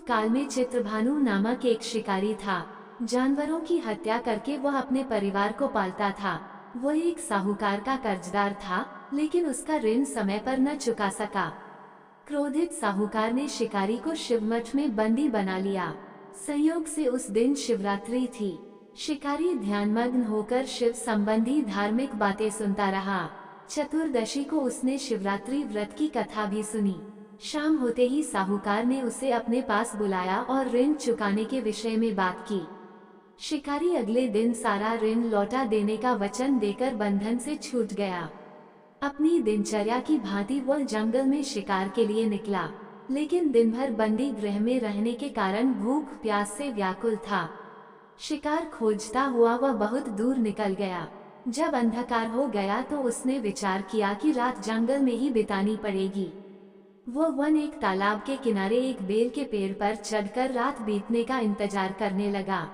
काल में चित्रभानु नामक एक शिकारी था। जानवरों की हत्या करके वह अपने परिवार को पालता था। वह एक साहूकार का कर्जदार था, लेकिन उसका ऋण समय पर न चुका सका। क्रोधित साहूकार ने शिकारी को शिवमठ में बंदी बना लिया। संयोग से उस दिन शिवरात्रि थी। शिकारी ध्यानमग्न होकर शिव संबंधी धार्मिक बातें सुनता रहा। चतुर्दशी को उसने शिवरात्रि व्रत की कथा भी सुनी। शाम होते ही साहूकार ने उसे अपने पास बुलाया और ऋण चुकाने के विषय में बात की। शिकारी अगले दिन सारा ऋण लौटा देने का वचन देकर बंधन से छूट गया। अपनी दिनचर्या की भांति वह जंगल में शिकार के लिए निकला, लेकिन दिन भर बंदी गृह में रहने के कारण भूख प्यास से व्याकुल था। शिकार खोजता हुआ वह बहुत दूर निकल गया। जब अंधकार हो गया तो उसने विचार किया कि रात जंगल में ही बितानी पड़ेगी। वह एक तालाब के किनारे एक बेल के पेड़ पर चढ़कर रात बीतने का इंतजार करने लगा।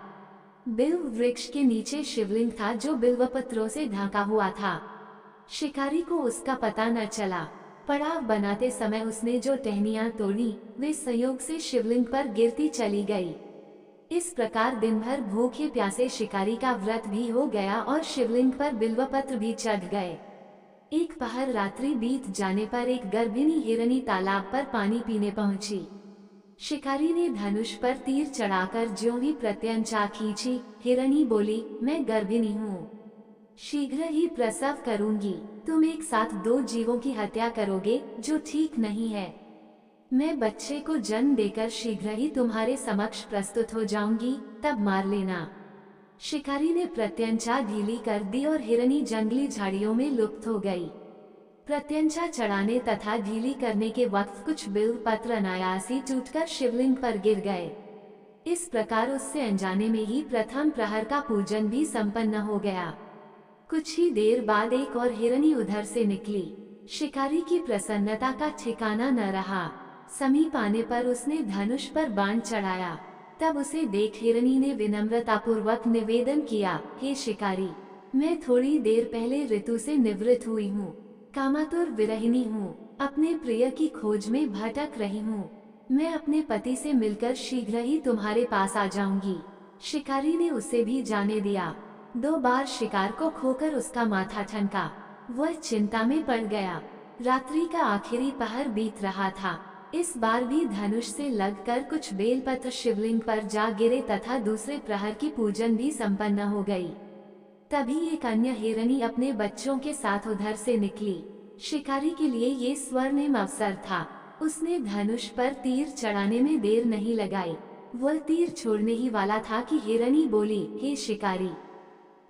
बिल्व वृक्ष के नीचे शिवलिंग था जो बिल्व पत्रों से ढका हुआ था। शिकारी को उसका पता न चला। पड़ाव बनाते समय उसने जो टहनियां तोड़ी वे संयोग से शिवलिंग पर गिरती चली गई। इस प्रकार दिन भर भूखे प्यासे शिकारी का व्रत भी हो गया और शिवलिंग पर बिल्वपत्र भी चढ़ गए। एक पहर रात्रि बीत जाने पर एक गर्भिणी हिरनी तालाब पर पानी पीने पहुंची। शिकारी ने धनुष पर तीर चढ़ाकर ज्यों ही प्रत्यंचा खींची, हिरनी बोली, मैं गर्भिणी हूँ, शीघ्र ही प्रसव करूंगी। तुम एक साथ दो जीवों की हत्या करोगे, जो ठीक नहीं है। मैं बच्चे को जन्म देकर शीघ्र ही तुम्हारे समक्ष प्रस्तुत हो जाऊंगी, तब मार लेना। शिकारी ने प्रत्यंचा ढीली कर दी और हिरनी जंगली झाड़ियों में लुप्त हो गई। प्रत्यंचा चढ़ाने तथा ढीली करने के वक्त कुछ बिल्व पत्र अनायास ही टूटकर शिवलिंग पर गिर गए। इस प्रकार उससे अनजाने में ही प्रथम प्रहर का पूजन भी संपन्न हो गया। कुछ ही देर बाद एक और हिरनी उधर से निकली। शिकारी की प्रसन्नता का ठिकाना न रहा। समीप आने पर उसने धनुष पर बाण चढ़ाया। तब उसे देख हिरनी ने विनम्रतापूर्वक निवेदन किया, हे शिकारी, मैं थोड़ी देर पहले ऋतु से निवृत्त हुई हूँ, कामातुर विरहिणी हूँ, अपने प्रिय की खोज में भटक रही हूँ। मैं अपने पति से मिलकर शीघ्र ही तुम्हारे पास आ जाऊंगी। शिकारी ने उसे भी जाने दिया। 2 बार शिकार को खोकर उसका माथा ठनका। वह चिंता में पड़ गया। रात्रि का आखिरी पहर बीत रहा था। इस बार भी धनुष से लगकर कुछ बेलपत्र शिवलिंग पर जा गिरे तथा दूसरे प्रहर की पूजन भी संपन्न हो गई। तभी एक अन्य हिरनी अपने बच्चों के साथ उधर से निकली। शिकारी के लिए ये स्वर्णिम अवसर था। उसने धनुष पर तीर चढ़ाने में देर नहीं लगाई। वह तीर छोड़ने ही वाला था कि हिरनी बोली, हे शिकारी,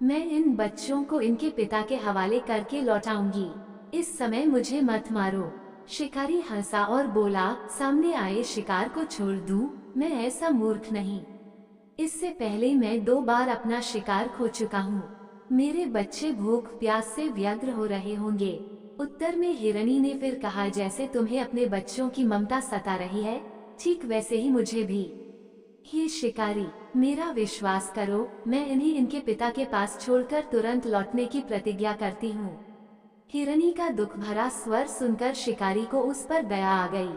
मैं इन बच्चों को इनके पिता के हवाले करके लौटाऊंगी। इस समय मुझे मत मारो। शिकारी हंसा और बोला, सामने आए शिकार को छोड़ दूं? मैं ऐसा मूर्ख नहीं। इससे पहले मैं 2 बार अपना शिकार खो चुका हूँ। मेरे बच्चे भूख प्यास से व्यग्र हो रहे होंगे। उत्तर में हिरनी ने फिर कहा, जैसे तुम्हें अपने बच्चों की ममता सता रही है, ठीक वैसे ही मुझे भी। हे शिकारी, मेरा विश्वास करो, मैं इन्हें इनके पिता के पास छोड़कर तुरंत लौटने की प्रतिज्ञा करती हूँ। हिरनी का दुख भरा स्वर सुनकर शिकारी को उस पर दया आ गई।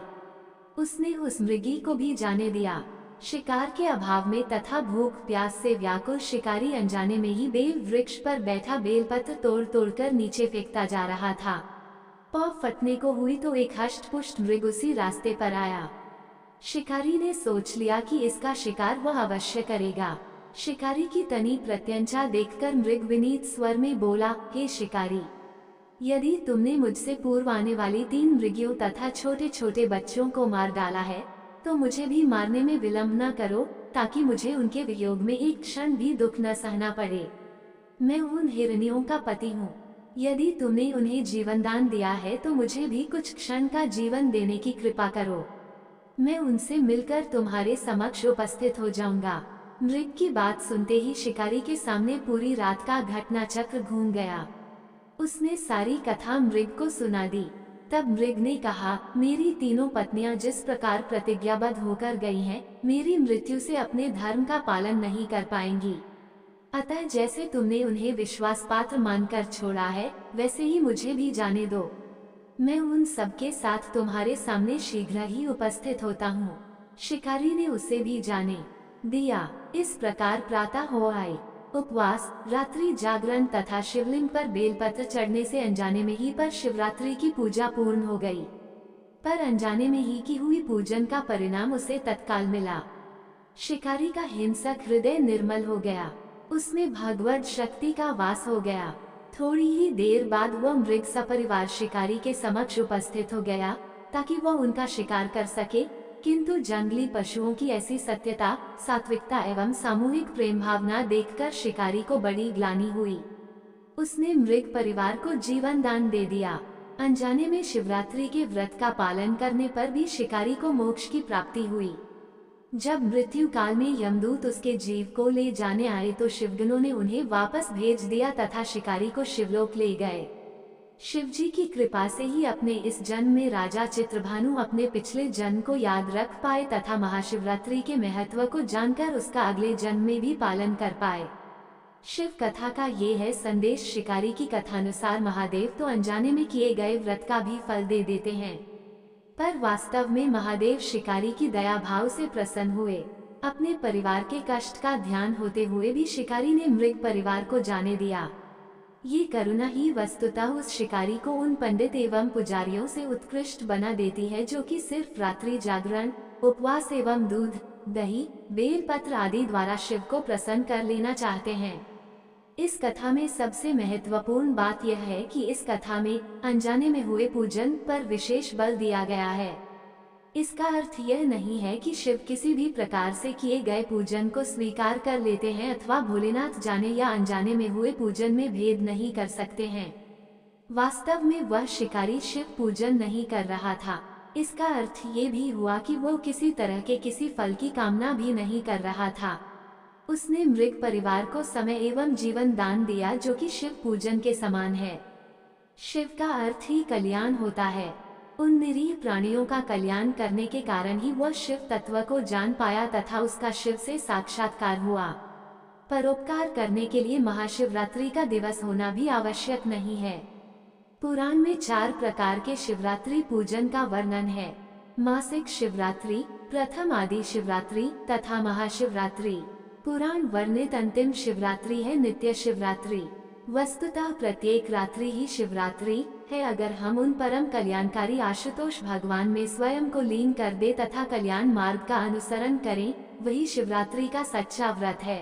उसने उस मृगी को भी जाने दिया। शिकार के अभाव में तथा भूख प्यास से व्याकुल शिकारी अनजाने में ही बेल वृक्ष पर बैठा बेलपत्र तोड़ तोड़कर नीचे फेंकता जा रहा था। पौ फटने को हुई तो एक हष्ट-पुष्ट मृग उसी रास्ते पर आया। शिकारी ने सोच लिया कि इसका शिकार वह अवश्य करेगा। शिकारी की तनी प्रत्यंचा देखकर मृग विनीत स्वर में बोला, हे शिकारी, यदि तुमने मुझसे पूर्व आने वाली 3 मृगियों तथा छोटे छोटे बच्चों को मार डाला है, तो मुझे भी मारने में विलंब न करो, ताकि मुझे उनके वियोग में एक क्षण भी दुख न सहना पड़े। मैं उन हिरनियों का पति हूँ। यदि तुमने उन्हें जीवन दान दिया है तो मुझे भी कुछ क्षण का जीवन देने की कृपा करो। मैं उनसे मिलकर तुम्हारे समक्ष उपस्थित हो जाऊंगा। मृग की बात सुनते ही शिकारी के सामने पूरी रात का घटना चक्र घूम गया। उसने सारी कथा मृग को सुना दी। तब मृग ने कहा, मेरी तीनों पत्नियां जिस प्रकार प्रतिज्ञाबद्ध होकर गई हैं, मेरी मृत्यु से अपने धर्म का पालन नहीं कर पाएंगी। अतः जैसे तुमने उन्हें विश्वास पात्र मानकर छोड़ा है, वैसे ही मुझे भी जाने दो। मैं उन सबके साथ तुम्हारे सामने शीघ्र ही उपस्थित होता हूँ। शिकारी ने उसे भी जाने दिया। इस प्रकार प्रातः हो आए। उपवास, रात्रि जागरण तथा शिवलिंग पर बेलपत्र चढ़ने से अनजाने में ही पर शिवरात्रि की पूजा पूर्ण हो गई। पर अनजाने में ही की हुई पूजन का परिणाम उसे तत्काल मिला। शिकारी का हिंसक हृदय निर्मल हो गया, उसमें भगवत शक्ति का वास हो गया। थोड़ी ही देर बाद वह मृग सपरिवार शिकारी के समक्ष उपस्थित हो गया ताकि वह उनका शिकार कर सके, किंतु जंगली पशुओं की ऐसी सत्यता, सात्विकता एवं सामूहिक प्रेम भावना देखकर शिकारी को बड़ी ग्लानि हुई। उसने मृग परिवार को जीवन दान दे दिया। अनजाने में शिवरात्रि के व्रत का पालन करने पर भी शिकारी को मोक्ष की प्राप्ति हुई। जब मृत्यु काल में यमदूत उसके जीव को ले जाने आए तो शिवगणों ने उन्हें वापस भेज दिया तथा शिकारी को शिवलोक ले गए। शिवजी की कृपा से ही अपने इस जन्म में राजा चित्रभानु अपने पिछले जन्म को याद रख पाए तथा महाशिवरात्रि के महत्व को जानकर उसका अगले जन्म में भी पालन कर पाए। शिव कथा का ये है संदेश। शिकारी की कथानुसार महादेव तो अनजाने में किए गए व्रत का भी फल दे देते हैं, पर वास्तव में महादेव शिकारी की दया भाव से प्रसन्न हुए। अपने परिवार के कष्ट का ध्यान होते हुए भी शिकारी ने मृग परिवार को जाने दिया। ये करुणा ही वस्तुतः उस शिकारी को उन पंडित एवं पुजारियों से उत्कृष्ट बना देती है जो कि सिर्फ रात्रि जागरण, उपवास एवं दूध, दही, बेलपत्र आदि द्वारा शिव को प्रसन्न कर लेना चाहते हैं। इस कथा में सबसे महत्वपूर्ण बात यह है कि इस कथा में अनजाने में हुए पूजन पर विशेष बल दिया गया है। इसका अर्थ यह नहीं है कि शिव किसी भी प्रकार से किए गए पूजन को स्वीकार कर लेते हैं अथवा भोलेनाथ जाने या अनजाने में हुए पूजन में भेद नहीं कर सकते हैं। वास्तव में वह शिकारी शिव पूजन नहीं कर रहा था। इसका अर्थ ये भी हुआ कि वो किसी तरह के किसी फल की कामना भी नहीं कर रहा था। उसने मृग परिवार को समय एवं जीवन दान दिया जो कि शिव पूजन के समान है। शिव का अर्थ ही कल्याण होता है। उन निरीह प्राणियों का कल्याण करने के कारण ही वह शिव तत्व को जान पाया तथा उसका शिव से साक्षात्कार हुआ। परोपकार करने के लिए महाशिवरात्रि का दिवस होना भी आवश्यक नहीं है। पुराण में 4 प्रकार के शिवरात्रि पूजन का वर्णन है। मासिक शिवरात्रि, प्रथम आदि शिवरात्रि तथा महाशिवरात्रि। पुराण वर्णित अंतिम शिवरात्रि है नित्य शिवरात्रि। वस्तुतः प्रत्येक रात्रि ही शिवरात्रि है अगर हम उन परम कल्याणकारी आशुतोष भगवान में स्वयं को लीन कर दे तथा कल्याण मार्ग का अनुसरण करें, वही शिवरात्रि का सच्चा व्रत है।